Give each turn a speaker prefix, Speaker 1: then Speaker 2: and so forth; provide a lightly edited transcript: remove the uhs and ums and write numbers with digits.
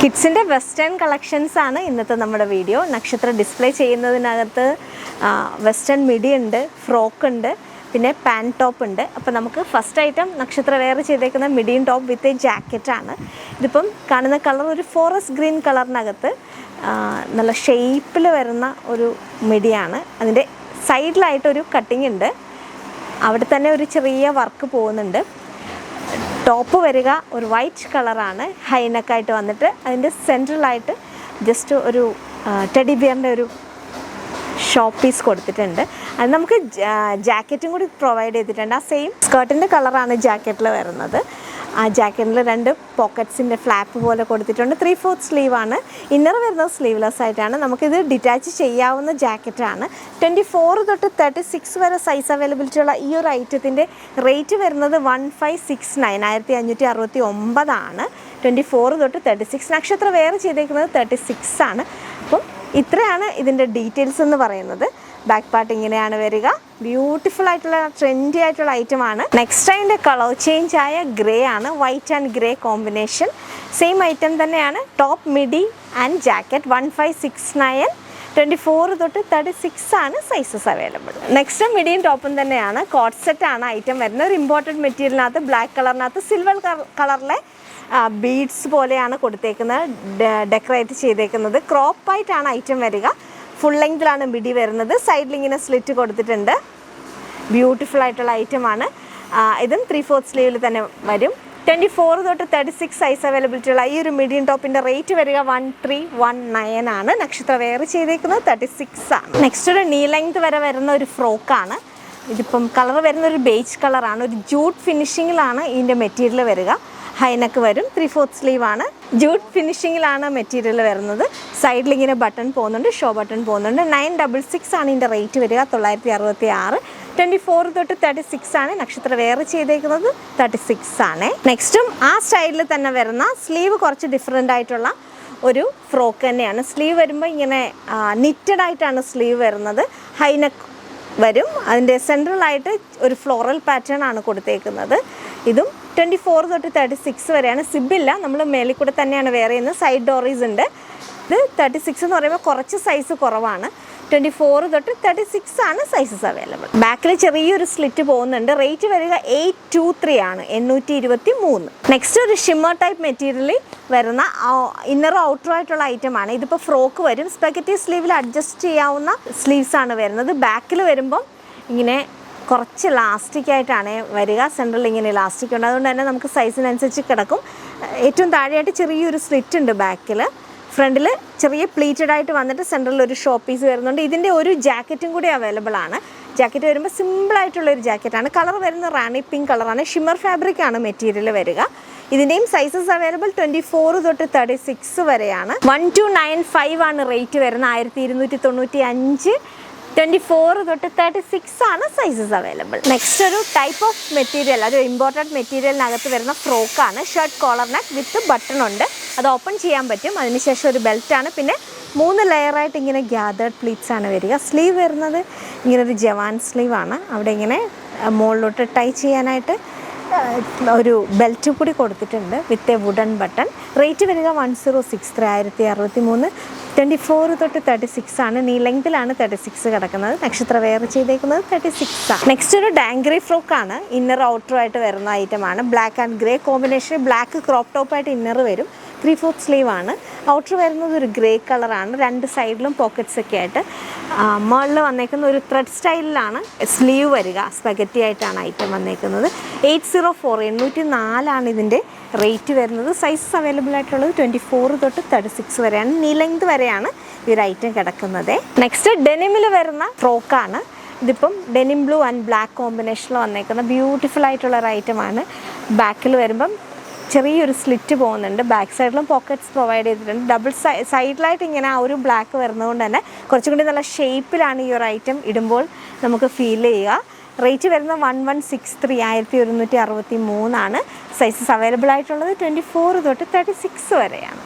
Speaker 1: കിഡ്സിൻ്റെ western collections ആണ് ഇന്നത്തെ നമ്മുടെ വീഡിയോ. നക്ഷത്ര ഡിസ്പ്ലേ ചെയ്യുന്നതിനകത്ത് വെസ്റ്റേൺ മിഡി ഉണ്ട്, ഫ്രോക്ക് ഉണ്ട്, പിന്നെ പാൻ ടോപ്പ് ഉണ്ട്. അപ്പോൾ നമുക്ക് ഫസ്റ്റ് ഐറ്റം നക്ഷത്ര വെയർ ചെയ്തേക്കുന്ന മിഡിയും ടോപ്പ് വിത്ത് എ ജാക്കറ്റാണ്. ഇതിപ്പം കാണുന്ന കളർ ഒരു ഫോറസ്റ്റ് ഗ്രീൻ കളറിനകത്ത് നല്ല ഷേപ്പിൽ വരുന്ന ഒരു മിഡിയാണ്. അതിൻ്റെ സൈഡിലായിട്ടൊരു കട്ടിങ് ഉണ്ട്, അവിടെ തന്നെ ഒരു ചെറിയ വർക്ക് പോകുന്നുണ്ട്. ടോപ്പ് വരിക ഒരു വൈറ്റ് കളറാണ്, ഹൈനെക്കായിട്ട് വന്നിട്ട് അതിൻ്റെ സെൻട്രലായിട്ട് ജസ്റ്റ് ഒരു ടെഡി ബിയറിൻ്റെ ഒരു ഷോപ്പ് പീസ് കൊടുത്തിട്ടുണ്ട്. അത് നമുക്ക് ജാക്കറ്റും കൂടി പ്രൊവൈഡ് ചെയ്തിട്ടുണ്ട്. ആ സെയിം സ്കേർട്ടിൻ്റെ കളറാണ് ജാക്കറ്റിൽ വരുന്നത്. ആ ജാക്കറ്റിൽ 2 പോക്കറ്റ്സിൻ്റെ ഫ്ലാപ്പ് പോലെ കൊടുത്തിട്ടുണ്ട്. 3/4 സ്ലീവാണ്. ഇന്നർ വരുന്നത് സ്ലീവ്ലെസ് ആയിട്ടാണ്. നമുക്കിത് ഡിറ്റാച്ച് ചെയ്യാവുന്ന ജാക്കറ്റാണ്. 24 തൊട്ട് 36 വരെ സൈസ് അവൈലബിലിറ്റി ഉള്ള ഈ ഒരു ഐറ്റത്തിൻ്റെ റേറ്റ് വരുന്നത് 1569 1569 ആണ്. 24 തൊട്ട് 36. നക്ഷത്ര വെയർ ചെയ്തേക്കുന്നത് 36 ആണ്. അപ്പം ഇത്രയാണ് ഇതിൻ്റെ ഡീറ്റെയിൽസ് എന്ന് പറയുന്നത്. ബാക്ക് പാർട്ട് ഇങ്ങനെയാണ് വരിക. ബ്യൂട്ടിഫുൾ ആയിട്ടുള്ള ട്രെൻഡി ആയിട്ടുള്ള ഐറ്റമാണ്. നെക്സ്റ്റ് അതിൻ്റെ കളർ ചേഞ്ച് ആയ ഗ്രേ ആണ്, white and grey combination. Same item തന്നെയാണ്. Top midi and jacket 1569. 24 തൊട്ട് 36 ആണ് സൈസസ് അവൈലബിൾ. നെക്സ്റ്റ് മിഡിയും ടോപ്പും തന്നെയാണ്. കോട്ട് സെറ്റ് ആണ് ഐറ്റം വരുന്നത്. ഒരു ഇമ്പോർട്ടൻറ്റ് മെറ്റീരിയലിനകത്ത് ബ്ലാക്ക് കളറിനകത്ത് സിൽവർ കളറിലെ ബീഡ്സ് പോലെയാണ് കൊടുത്തേക്കുന്നത്, ഡെക്കറേറ്റ് ചെയ്തേക്കുന്നത്. ക്രോപ്പായിട്ടാണ് ഐറ്റം വരിക. ഫുൾ ലെങ്തിലാണ് മിഡി വരുന്നത്. സൈഡിൽ ഇങ്ങനെ സ്ലിറ്റ് കൊടുത്തിട്ടുണ്ട്. ബ്യൂട്ടിഫുൾ ആയിട്ടുള്ള ഐറ്റമാണ്. ഇതും 3/4 സ്ലീവിൽ തന്നെ വരും. 24 തൊട്ട് 36 സൈസ് അവൈലബിലിറ്റി ഉള്ള ഈ ഒരു മീഡിയം ടോപ്പിൻ്റെ റേറ്റ് വരിക 1319 ആണ്. നക്ഷത്ര വെയർ ചെയ്തേക്കുന്നത് 36 ആണ്. നെക്സ്റ്റ് ഒരു നീ ലെങ്ത് വരെ വരുന്ന ഒരു ഫ്രോക്കാണ്. ഇതിപ്പം കളർ വരുന്ന ഒരു ബേജ് കളറാണ്. ഒരു ജൂട്ട് ഫിനിഷിങ്ങിലാണ് ഇതിൻ്റെ മെറ്റീരിയൽ വരിക. ഹൈനെക്ക് വരും. 3/4 സ്ലീവാണ്. ജൂട്ട് ഫിനിഷിങ്ങിലാണ് മെറ്റീരിയൽ വരുന്നത്. സൈഡിൽ ഇങ്ങനെ ബട്ടൺ പോകുന്നുണ്ട്, ഷോ ബട്ടൺ പോകുന്നുണ്ട്. 966 ആണ് ഇതിൻ്റെ റേറ്റ് വരിക. 966. 24 തൊട്ട് 36 ആണ്. നക്ഷത്ര വെയർ ചെയ്തേക്കുന്നത് 36 ആണ്. നെക്സ്റ്റും ആ സ്റ്റൈലിൽ തന്നെ വരുന്ന സ്ലീവ് കുറച്ച് ഡിഫറെൻ്റ് ആയിട്ടുള്ള ഒരു ഫ്രോക്ക് തന്നെയാണ്. സ്ലീവ് വരുമ്പോൾ ഇങ്ങനെ നിറ്റഡ് ആയിട്ടാണ് സ്ലീവ് വരുന്നത്. ഹൈനെക്ക് വരും. അതിൻ്റെ സെൻട്രലായിട്ട് ഒരു ഫ്ലോറൽ പാറ്റേൺ ആണ് കൊടുത്തേക്കുന്നത്. ഇതും 24 തൊട്ട് 36 വരെയാണ്. സിബില്ല, നമ്മൾ മേലിൽ കൂടെ തന്നെയാണ് വെയർ ചെയ്യുന്നത്. സൈഡ് ഡോറീസ് ഉണ്ട്. ഇത് 36 എന്ന് പറയുമ്പോൾ കുറച്ച് സൈസ് കുറവാണ്. 24 തൊട്ട് 36 ആണ് സൈസസ് അവൈലബിൾ. ബാക്കിൽ ചെറിയൊരു സ്ലിറ്റ് പോകുന്നുണ്ട്. റേറ്റ് വരിക 823 ആണ്, 823. നെക്സ്റ്റ് ഒരു ഷിമ്മർ ടൈപ്പ് മെറ്റീരിയലിൽ വരുന്ന ഇന്നറും ഔട്ടറും ആയിട്ടുള്ള ഐറ്റമാണ്. ഇതിപ്പോൾ ഫ്രോക്ക് വരും. സ്പെഗറ്റി സ്ലീവിൽ അഡ്ജസ്റ്റ് ചെയ്യാവുന്ന സ്ലീവ്സ് ആണ് വരുന്നത്. ബാക്കിൽ വരുമ്പം ഇങ്ങനെ കുറച്ച് ഇലാസ്റ്റിക് ആയിട്ടാണ് വരിക. സെൻട്രൽ ഇങ്ങനെ ഇലാസ്റ്റിക് ഉണ്ട്, അതുകൊണ്ട് തന്നെ നമുക്ക് സൈസിനനുസരിച്ച് കിടക്കും. ഏറ്റവും താഴെയായിട്ട് ചെറിയൊരു സ്ലിറ്റ് ഉണ്ട് ബാക്കിൽ. ഫ്രണ്ടിൽ ചെറിയ പ്ലീറ്റഡ് ആയിട്ട് വന്നിട്ട് സെൻട്രലിൽ ഒരു ഷോ പീസ് വരുന്നുണ്ട്. ഇതിൻ്റെ ഒരു ജാക്കറ്റും കൂടി അവൈലബിൾ ആണ്. ജാക്കറ്റ് വരുമ്പോൾ സിമ്പിളായിട്ടുള്ളൊരു ജാക്കറ്റാണ്. കളർ വരുന്ന റാണി പിങ്ക് കളറാണ്. ഷിമ്മർ ഫാബ്രിക് ആണ് മെറ്റീരിയൽ വരിക. ഇതിൻ്റെയും സൈസസ് അവൈലബിൾ 24 തൊട്ട് 36 വരെയാണ്. 1295 ആണ് റേറ്റ് വരുന്നത്. 1295. 24 തൊട്ട് 36 ആണ് സൈസസ് അവൈലബിൾ. നെക്സ്റ്റ് ഒരു ടൈപ്പ് ഓഫ് മെറ്റീരിയൽ, ഒരു ഇമ്പോർട്ടൻറ്റ് മെറ്റീരിയലിനകത്ത് വരുന്ന ഫ്രോക്കാണ്. ഷർട്ട് കോളർ നെക്ക് വിത്ത് ബട്ടൺ ഉണ്ട്. അത് ഓപ്പൺ ചെയ്യാൻ പറ്റും. അതിനുശേഷം ഒരു ബെൽറ്റാണ്. പിന്നെ 3 ലെയറായിട്ട് ഇങ്ങനെ ഗ്യാതേർഡ് പ്ലീറ്റ്സ് ആണ് വരിക. സ്ലീവ് വരുന്നത് ഇങ്ങനെ ഒരു ജവാൻ സ്ലീവാണ്. അവിടെ ഇങ്ങനെ മുകളിലോട്ട് ടൈ ചെയ്യാനായിട്ട് ഒരു ബെൽറ്റ് കൂടി കൊടുത്തിട്ടുണ്ട് with a wooden button. Rate വരിക 1063 1063. 24 തൊട്ട് 36 ആണ്. നീ ലെങ്തിലാണ് 36 കിടക്കുന്നത്. നക്ഷത്ര വെയർ ചെയ്തേക്കുന്നത് 36 ആണ്. നെക്സ്റ്റ് ഒരു ഡാങ്കറി ഫ്രോക്കാണ്. ഇന്നർ ഔട്ടർ ആയിട്ട് വരുന്ന ഐറ്റമാണ്. Black and grey combination. Black crop ടോപ്പായിട്ട് ഇന്നർ വരും. 3/4 സ്ലീവാണ്. ഔട്ടർ വരുന്നത് ഒരു ഗ്രേ കളറാണ്. 2 സൈഡിലും പോക്കറ്റ്സ് ഒക്കെ ആയിട്ട്. മുകളിൽ വന്നേക്കുന്ന ഒരു ത്രെഡ് സ്റ്റൈലിലാണ് സ്ലീവ് വരിക. സ്പെഗറ്റി ആയിട്ടാണ് ഐറ്റം വന്നേക്കുന്നത്. 804 804 ആണ് ഇതിൻ്റെ റേറ്റ് വരുന്നത്. സൈസസ് അവൈലബിൾ ആയിട്ടുള്ളത് 24 തൊട്ട് 36 വരെയാണ്. നീ ലെങ്ത് വരെയാണ് ഈ ഒരു ഐറ്റം കിടക്കുന്നത്. നെക്സ്റ്റ് ഡെനിമിൽ വരുന്ന ഫ്രോക്കാണ്. ഇതിപ്പം ഡെനിം ബ്ലൂ ആൻഡ് ബ്ലാക്ക് കോമ്പിനേഷനിൽ വന്നേക്കുന്ന ബ്യൂട്ടിഫുൾ ആയിട്ടുള്ള ഒരു ഐറ്റമാണ്. ബാക്കിൽ വരുമ്പം ചെറിയൊരു സ്ലിറ്റ് പോകുന്നുണ്ട്. ബാക്ക് സൈഡിലും പോക്കറ്റ്സ് പ്രൊവൈഡ് ചെയ്തിട്ടുണ്ട്. ഡബിൾ സൈഡിലായിട്ട് ഇങ്ങനെ ആ ഒരു ബ്ലാക്ക് വരുന്നതുകൊണ്ട് തന്നെ കുറച്ചും കൂടി നല്ല ഷേപ്പിലാണ് ഈ ഒരു ഐറ്റം ഇടുമ്പോൾ നമുക്ക് ഫീൽ ചെയ്യുക. റേറ്റ് വരുന്നത് 1163 1163 ആണ്. സൈസസ് അവൈലബിൾ ആയിട്ടുള്ളത് 24 തൊട്ട് 36 വരെയാണ്.